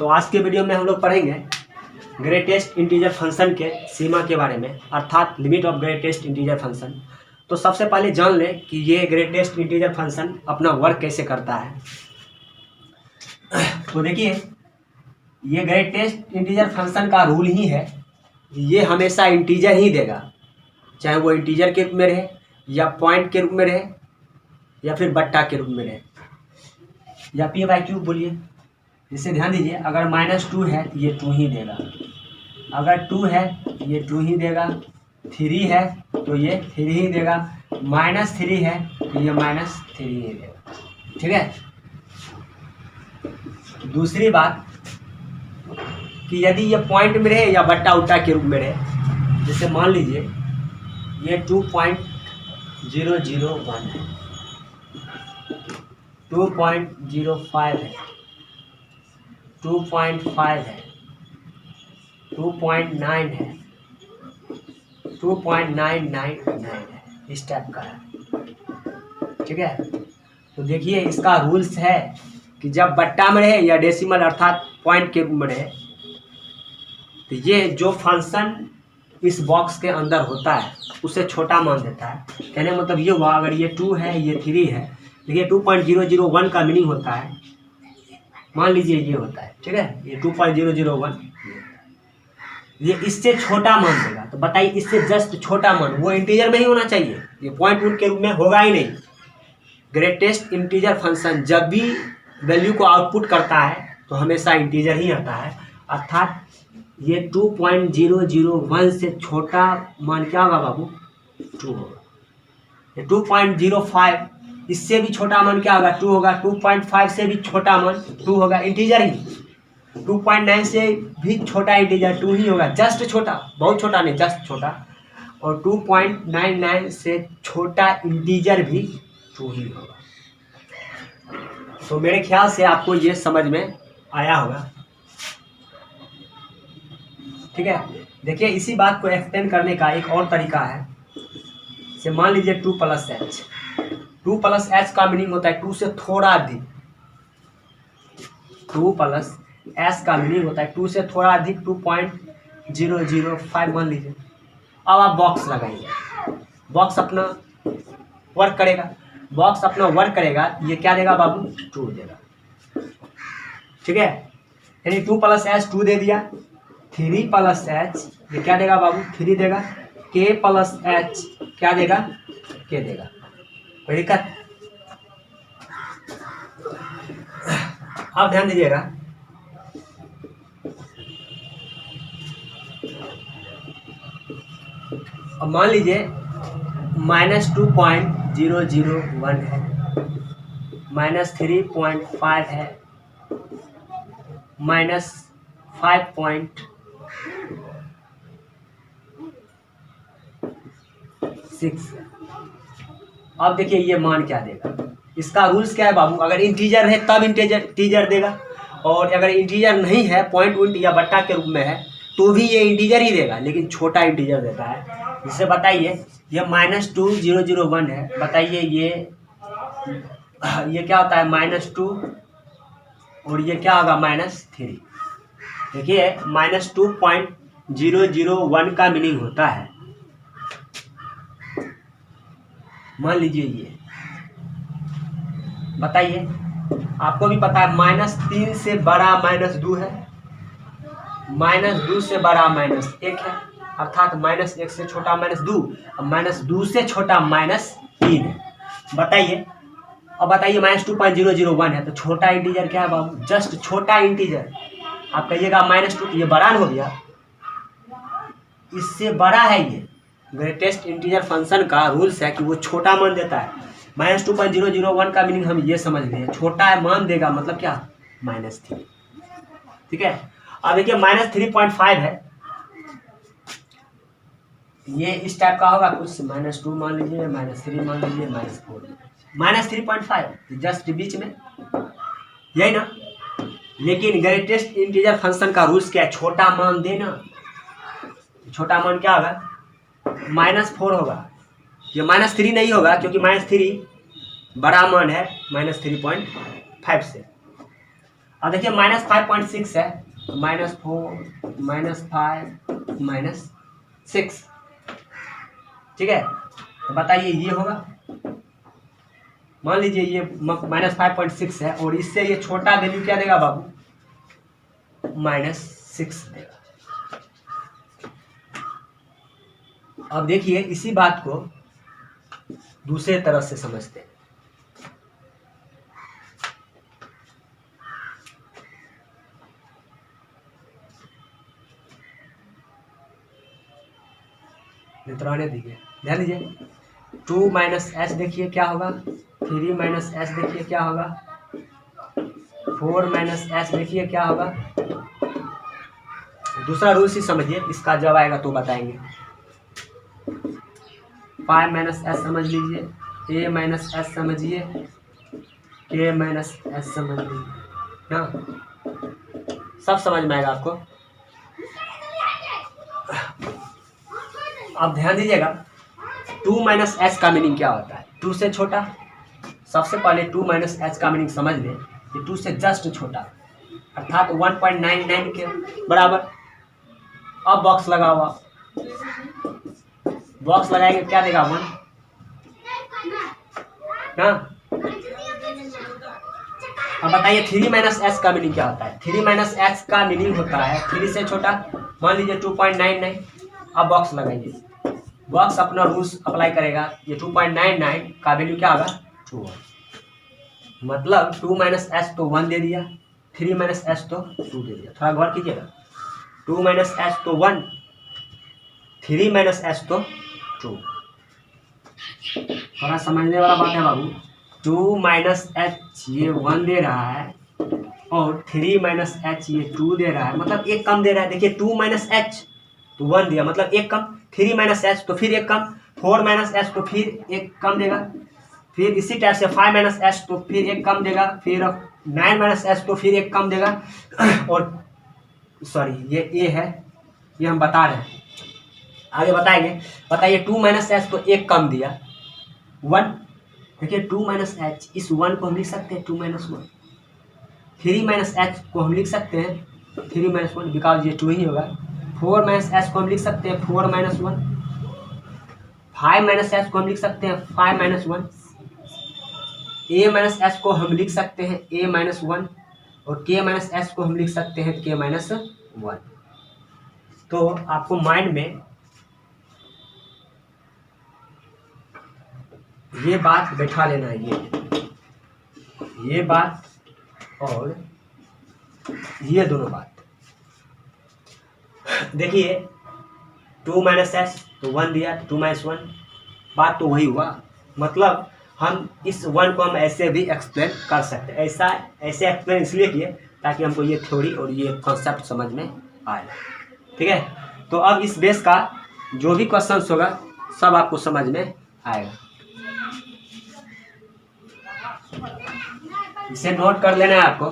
तो आज के वीडियो में हम लोग पढ़ेंगे ग्रेटेस्ट इंटीजर फंक्शन के सीमा के बारे में, अर्थात limit of greatest integer function. तो सबसे पहले जान लें कि ये ग्रेटेस्ट इंटीजर फंक्शन अपना वर्क कैसे करता है। तो देखिए, ये ग्रेटेस्ट इंटीजर फंक्शन का रूल ही है, ये हमेशा इंटीजर ही देगा, चाहे वो इंटीजर के रूप में रहे या पॉइंट के रूप में रहे या फिर बट्टा के रूप में रहे या पी बाई क्यू बोलिए। इसे ध्यान दीजिए, अगर -2 है तो ये 2 ही देगा, अगर 2 है तो ये 2 ही देगा, 3 है तो ये 3 ही देगा, -3 है तो ये -3 ही देगा। ठीक है। दूसरी बात कि यदि ये पॉइंट में रहे या बट्टा उट्टा के रूप में रहे, जैसे मान लीजिए ये 2.001 है, 2.05 है, 2.5 है, 2.9 है, 2.999 है, इस टाइप का है। ठीक है। तो देखिए, इसका रूल्स है कि जब बट्टा में रहे या डेसिमल अर्थात पॉइंट के रूप में रहे तो ये जो फंक्शन इस बॉक्स के अंदर होता है उसे छोटा मान देता है। कहने मतलब ये हुआ, अगर ये 2 है ये 3 है, देखिए 2.001 का मीनिंग होता है, मान लीजिए ये होता है। ठीक है, ये 2.001 ये इससे छोटा मान देगा। तो बताइए, इससे जस्ट छोटा मान वो इंटीजर में ही होना चाहिए, ये पॉइंट रूट के रूप में होगा ही नहीं। ग्रेटेस्ट इंटीजर फंक्शन जब भी वैल्यू को आउटपुट करता है तो हमेशा इंटीजर ही आता है, अर्थात ये 2.001 से छोटा मान क्या होगा बाबू? 2 होगा। ये 2.05 इससे भी छोटा मान क्या होगा? 2 होगा। 2.5 से भी छोटा मान 2 होगा, इंटीजर ही। 2.9 से भी छोटा इंटीजर 2 ही होगा, जस्ट छोटा, बहुत छोटा नहीं, जस्ट छोटा। और 2.99 से छोटा इंटीजर भी 2 ही होगा। तो मेरे ख्याल से आपको ये समझ में आया होगा। ठीक है। देखिए, इसी बात को एक्सटेंड करने का एक और तरीका है। जैसे मान लीजिए 2 + h, 2 + h का मीनिंग होता है 2 से थोड़ा अधिक। 2 + h का मीनिंग होता है 2 से थोड़ा अधिक, 2.005 मान लीजिए। अब आप बॉक्स लगाइए, बॉक्स अपना वर्क करेगा, बॉक्स अपना वर्क करेगा, ये क्या देगा बाबू? 2 देगा। ठीक है, यानी 2 + h 2 दे दिया, 3 + h ये क्या देगा बाबू? 3 देगा, k + h क्या देगा? k देगा। कोई दिक्कत? अब ध्यान दीजिएगा, अब मान लीजिए -2.001 है, -3.5 है, -5.6। अब देखिए ये मान क्या देगा। इसका रूल्स क्या है बाबू? अगर इंटीजर है तब इंटीजर देगा, और अगर इंटीजर नहीं है, पॉइंट उंट या बट्टा के रूप में है, तो भी ये इंटीजर ही देगा, लेकिन छोटा इंटीजर देता है। जिससे बताइए, ये -2001 है, बताइए ये क्या होता है? -2 और ये क्या होगा? -3। देखिए, -2.001 का मीनिंग होता है, मान लीजिए ये, बताइए, आपको भी पता है -3 से बड़ा -2 है, -2 से बड़ा -1 है, अर्थात -1 से छोटा -2, और -2 से छोटा -3 है। बताइए, अब बताइए -2.001 है तो छोटा इंटीजर क्या है बाबू? जस्ट छोटा इंटीजर। आप कहिएगा -2, ये बड़ा हो गया, इससे बड़ा है। ये ग्रेटेस्ट इंटीजर फंक्शन का रूल्स है कि वो छोटा मान देता है। -2.001 का मीनिंग हम ये समझ गए, छोटा मान देगा, मतलब क्या? -3। ठीक है। अब देखिए -3.5 है, ये इस टाइप का होगा कुछ, -2 मान लीजिए, -3 मान लीजिए, -4, -3.5 जस्ट बीच में, यही ना। लेकिन ग्रेटेस्ट इंटीजर फंक्शन का रूल्स क्या है? छोटा मान देना। छोटा मान क्या होगा? -4 होगा। ये -3 नहीं होगा, क्योंकि -3 बड़ा मान है -3.5 से। अब देखिए -5.6 है, -4 -5 -6, ठीक है। तो बताइए ये होगा, मान लीजिए ये -5.6 है और इससे ये छोटा वैल्यू क्या देगा बाबू, -6 देगा। अब देखिए इसी बात को दूसरे तरह से समझते हैं। नितराने दीजिए, ध्यान दीजिए। 2 - h देखिए क्या होगा, 3 - h देखिए क्या होगा, 4 - h देखिए क्या होगा। दूसरा रूल ही समझिए, इसका जब आएगा तो बताएंगे। 5 - h समझ लीजिए, a - h समझिए, k - h समझ लीजिए ना, सब समझ में आएगा आपको। अब ध्यान दीजिएगा 2 - h का मीनिंग क्या होता है, 2 से छोटा। सबसे पहले 2 - h का मीनिंग समझ लें कि 2 से जस्ट छोटा, अर्थात 1.99 के बराबर। अब बॉक्स लगा हुआ, बॉक्स लगाएंगे क्या देगा, 1 ना। अब बताइए 3 - h का मीनिंग क्या होता है, 3 - h का मीनिंग होता है 3 से छोटा, मान लीजिए 2.99। अब बॉक्स लगाइए, बॉक्स अपना रूल्स अप्लाई करेगा, ये 2.99 का वैल्यू क्या होगा, 2। मतलब 2 - h तो 1 दे दिया, 3 - h तो 2 दे दिया। थोड़ा गौर कीजिएगा, 2 - h तो 1, 3 - h तो 2। थोड़ा समझने वाला बात है बाबू। 2 - h ये 1 दे रहा है और 3 - h ये 2 दे रहा है, मतलब एक कम दे रहा है। देखिए 2 - h तो 1 दिया, मतलब एक कम, 3 - h तो फिर एक कम, 4 - h तो फिर एक कम देगा, फिर इसी टाइप से 5 - h तो फिर एक कम देगा, फिर 9 - h तो फिर एक कम देगा। और सॉरी ये ए है, ये हम बता रहे हैं, आगे बताएंगे। बताइए 2 - h तो एक कम दिया, 1। देखिए 2 - h, इस 1 को हम लिख सकते हैं 2 - 1। 3 - h को हम लिख सकते हैं 3 - 1, बिकॉज ये 2 ही होगा। 4 - h को हम लिख सकते हैं 4 - 1। 5 - h को हम लिख सकते हैं 5 - 1। a - h को हम लिख सकते हैं a - 1 और k - h को हम लिख सकते हैं k - 1। तो आपको माइंड में ये बात बैठा लेना है, ये बात और ये दोनों बात। देखिए 2 - h तो 1 दिया, 2 - 1, बात तो वही हुआ। मतलब हम इस 1 को हम ऐसे भी एक्सप्लेन कर सकते हैं। ऐसे एक्सप्लेन इसलिए किए ताकि हमको ये थ्योरी और ये कॉन्सेप्ट समझ में आए, ठीक है। तो अब इस बेस का जो भी क्वेश्चन होगा सब आपको समझ में आएगा, इसे नोट कर लेना है आपको।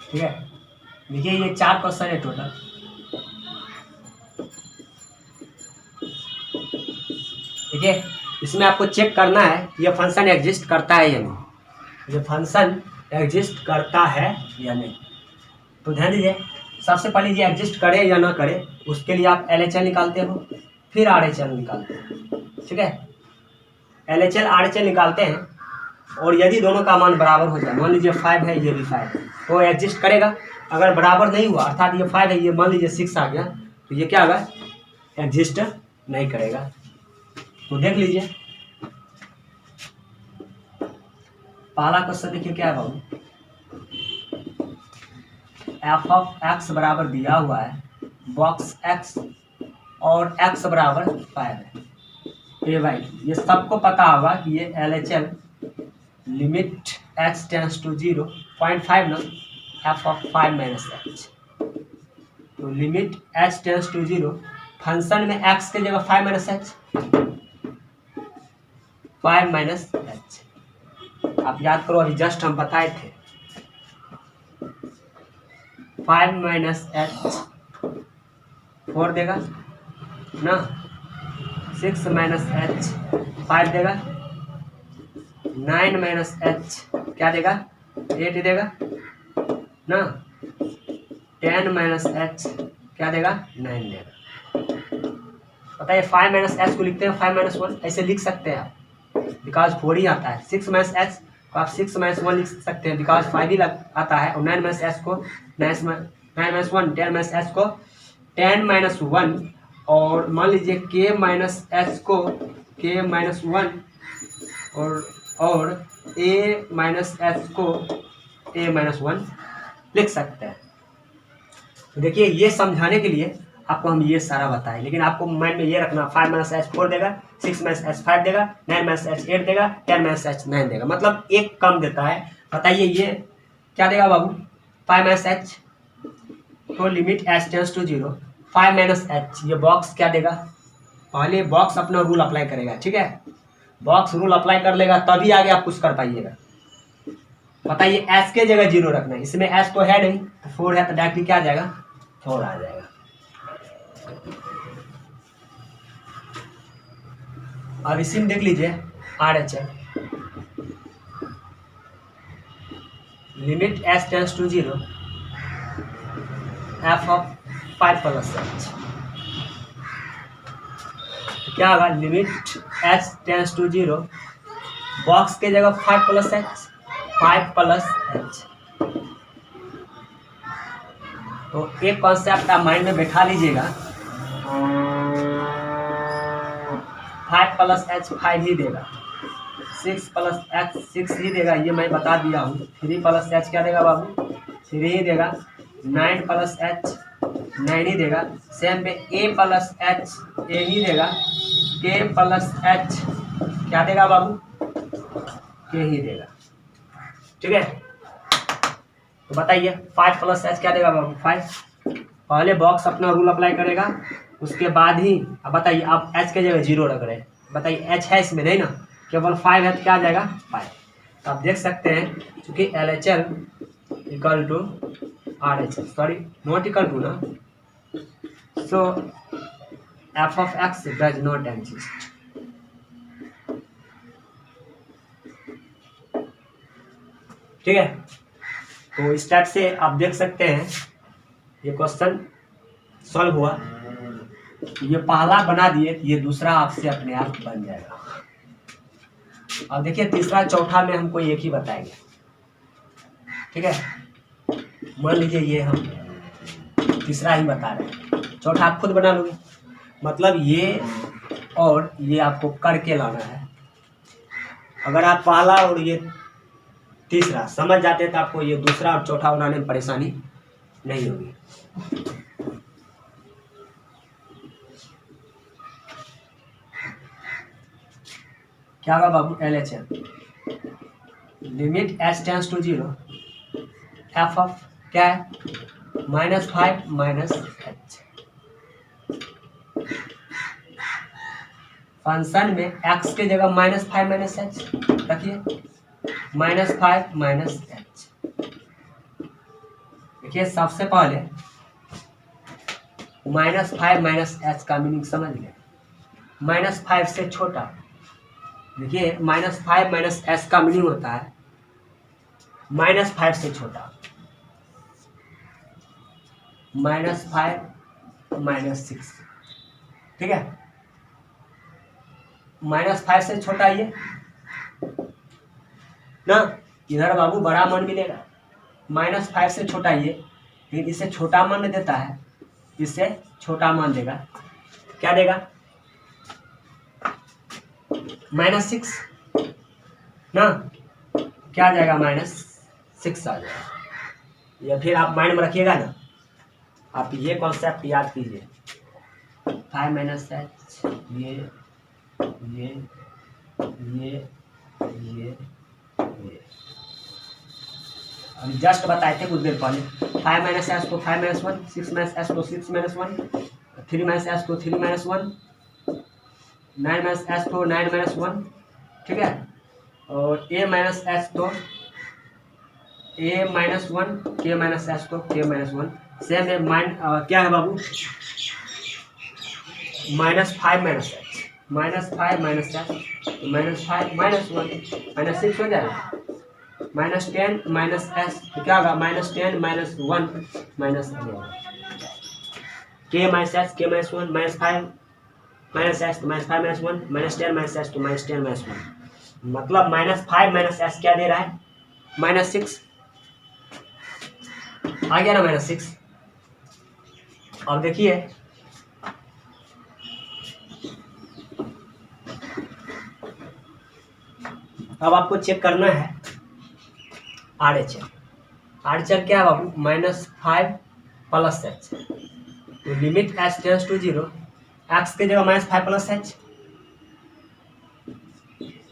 ठीक है, देखिए ये 4 क्वेश्चन है टोटल। देखिए इसमें आपको चेक करना है ये फंक्शन एग्जिस्ट करता है या नहीं, ये फंक्शन एग्जिस्ट करता है या नहीं। तो ध्यान दीजिए, सबसे पहले ये एग्जिस्ट करे या ना करे उसके लिए आप LHL निकालते हो, फिर RHL निकालते हो, ठीक है। LHL RHL निकालते हैं और यदि दोनों का मान बराबर हो जाए, मान लीजिए 5 है ये भी 5 है, तो एग्जिस्ट करेगा। अगर बराबर नहीं हुआ, अर्थात ये 5 है ये मान लीजिए 6 आ गया, तो ये क्या होगा, एग्जिस्ट नहीं करेगा। तो देख लीजिए पहला क्वेश्चन देखिए क्या है बाबू, एफ ऑफ एक्स बराबर दिया हुआ है बॉक्स एक्स और एक्स बराबर 5 है। ए भाई ये सबको पता होगा कि ये LHL limit x tends to 0.5 ना, एफ ऑफ 5 माइनस एच, तो limit h tends to 0, function में एक्स के जगह 5 माइनस एच, 5 माइनस एच। आप याद करो अभी जस्ट हम बताए थे 5 माइनस एच 4 देगा ना, 6 माइनस एच 5 देगा, 9 माइनस एच क्या देगा 8 देगा ना, 10 माइनस एच क्या देगा 9 देगा। बताइए 5 माइनस एच को लिखते हैं 5 माइनस 1, ऐसे लिख सकते हैं आप बिकॉज 4 ही आता है। 6 माइनस एच को आप 6 माइनस 1 लिख सकते हैं बिकॉज 5 ही आता है, और 9 माइनस एच को 9 माइनस 1, 10 माइनस एच को 10 माइनस 1, और मान लीजिए k माइनस एच को k माइनस 1 और a माइनस एच को a माइनस 1 लिख सकते हैं। तो देखिए ये समझाने के लिए आपको हम ये सारा बताएं, लेकिन आपको माइंड में ये रखना 5 माइनस एच 4 देगा, 6 माइनस एच 5 देगा, 9 माइनस एच 8 देगा, 10 माइनस एच 9 देगा, मतलब एक कम देता है। बताइए ये क्या देगा बाबू 5 माइनस एच, तो limit h tends to 0, 5 minus h, ये बॉक्स क्या देगा, पहले बॉक्स अपना रूल अप्लाई करेगा, ठीक है, बॉक्स रूल अप्लाई कर लेगा तभी आगे आप कुछ कर पाइएगा। बताइए एच के जगह 0 रखना है, इसमें एच तो है नहीं, तो 4 है तो डायरेक्टली क्या आ जाएगा 4 आ जाएगा। अब इसी में देख लीजिए RHL limit h tends to 0, f of 5 plus h, क्या होगा limit h tends to 0, box के जगह 5 प्लस एच, 5 प्लस एच। तो एक कॉन्सेप्ट आप माइंड में बैठा लीजिएगा, 5 प्लस एच 5 ही देगा, 6 प्लस एच 6 ही देगा, ये मैं बता दिया हूँ। 3 प्लस एच क्या देगा बाबू 3 ही देगा, 9 प्लस एच 9 ही देगा, सेम पे a प्लस एच a ही देगा, k प्लस एच क्या देगा बाबू k ही देगा, ठीक है। तो बताइए 5 प्लस एच क्या देगा बाबू 5, पहले बॉक्स अपना रूल अप्लाई करेगा, उसके बाद ही अब बताइए आप एच के जगह 0 रख रहे हैं, बताइए एच है इसमें नहीं ना, केवल 5 है तो क्या आ जाएगा 5। तो आप देख सकते हैं क्योंकि LHL equal to RHL, sorry not equal to ना, so f of x does not exist. ठीक है, तो इस टाइप से आप देख सकते हैं ये क्वेश्चन सॉल्व हुआ, ये पहला बना दिए, ये दूसरा आपसे अपने आप बन जाएगा। अब देखिए तीसरा चौथा में हमको एक ही बताएंगे, ठीक है, मान लीजिए ये हम तीसरा ही बता रहे हैं, चौथा आप खुद बना लोगे, मतलब ये और ये आपको करके लाना है। अगर आप पहला और ये तीसरा समझ जाते तो आपको ये दूसरा और चौथा बनाने में परेशानी नहीं होगी। क्या होगा बाबू LHL limit h tends to 0, f of क्या है -5 माइनस एच, फंक्शन में एक्स के जगह -5 माइनस एच रखिए, -5 माइनस एच। देखिए सबसे पहले -5 माइनस एच का मीनिंग समझ गए, -5 से छोटा। देखिए -5 माइनस एच का मीनिंग होता है -5 से छोटा, -5 माइनस 6, ठीक है, -5 से छोटा ये ना, इधर बाबू बड़ा मान मिलेगा, -5 से छोटा ये, लेकिन इससे छोटा मान देता है, इससे छोटा मान देगा, क्या देगा -6 ना, क्या आ जाएगा -6 आ जाएगा। या फिर आप माइंड में रखिएगा ना, आप ये कॉन्सेप्ट याद कीजिए, 5 - h ये हम जस्ट बताए थे कुछ देर पहले। 5 - h को 5 - 1, 6 - h को 6 - 1, 3 - h को 3 - 1, 9 - h को 9 - 1, ठीक है। और a - h तो a - 1, k - h तो k - 1। सेम है माइंड क्या है बाबू, -5 - h, -5 - h, -5 - 1 -6 हो जाएगा, -10 - s तो क्या होगा, -10 - 1 -11, k - h k - 1 -5 - s तो -5 - 1 -10 - s तो -10 - 1, मतलब -5 - s क्या दे रहा है, -6 आ गया ना, -6। अब देखिए अब आपको चेक करना है RHL क्या है बाबू, -5 + h, तो limit h tends to 0, x के जगह -5 + h,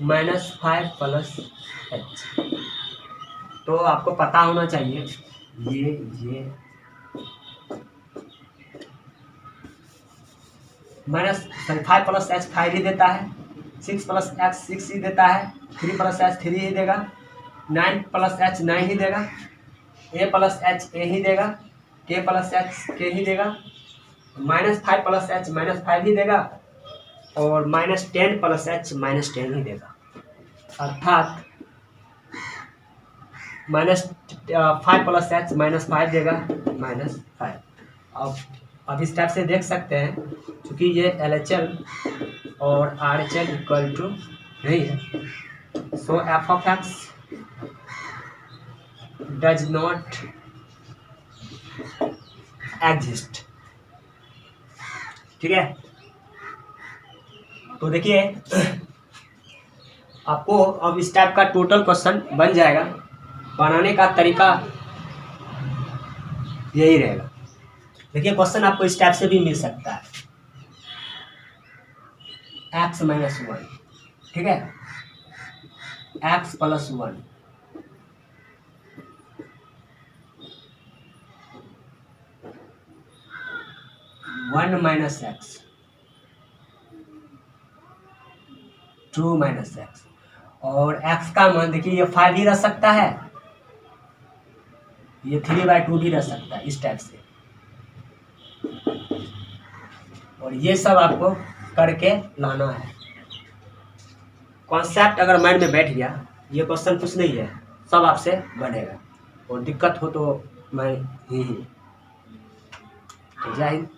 -5 + h, तो आपको पता होना चाहिए ये -5 + h 5 ही देता है, 6 + x 6 ही देता है, 3 + h 3 ही देगा, 9 + h 9 ही देगा, a + h a ही देगा, k + h k ही देगा, -5 + h -5 ही देगा, और -10 + h -10 ही देगा। अर्थात -5 + h -5 देगा, -5। अब इस टाइप से देख सकते हैं, क्योंकि ये LHL और RHL इक्वल टू नहीं है, सो f(x) डज नॉट एग्जिस्ट, ठीक है। तो देखिए आपको अब इस टाइप का टोटल क्वेश्चन बन जाएगा, बनाने का तरीका यही रहेगा। देखिए क्वेश्चन आपको इस टाइप से भी मिल सकता है, x - 1, ठीक है, x + 1, -1 - x, 2 - x, और x का मान देखिए ये 5 ही रह सकता है, ये 3/2 भी रह सकता है, इस टाइप से। और ये सब आपको करके लाना है। कॉन्सेप्ट अगर माइंड में बैठ गया, ये क्वेश्चन कुछ नहीं है, सब आपसे बनेगा। और दिक्कत हो तो मैं ही। जय हिंद।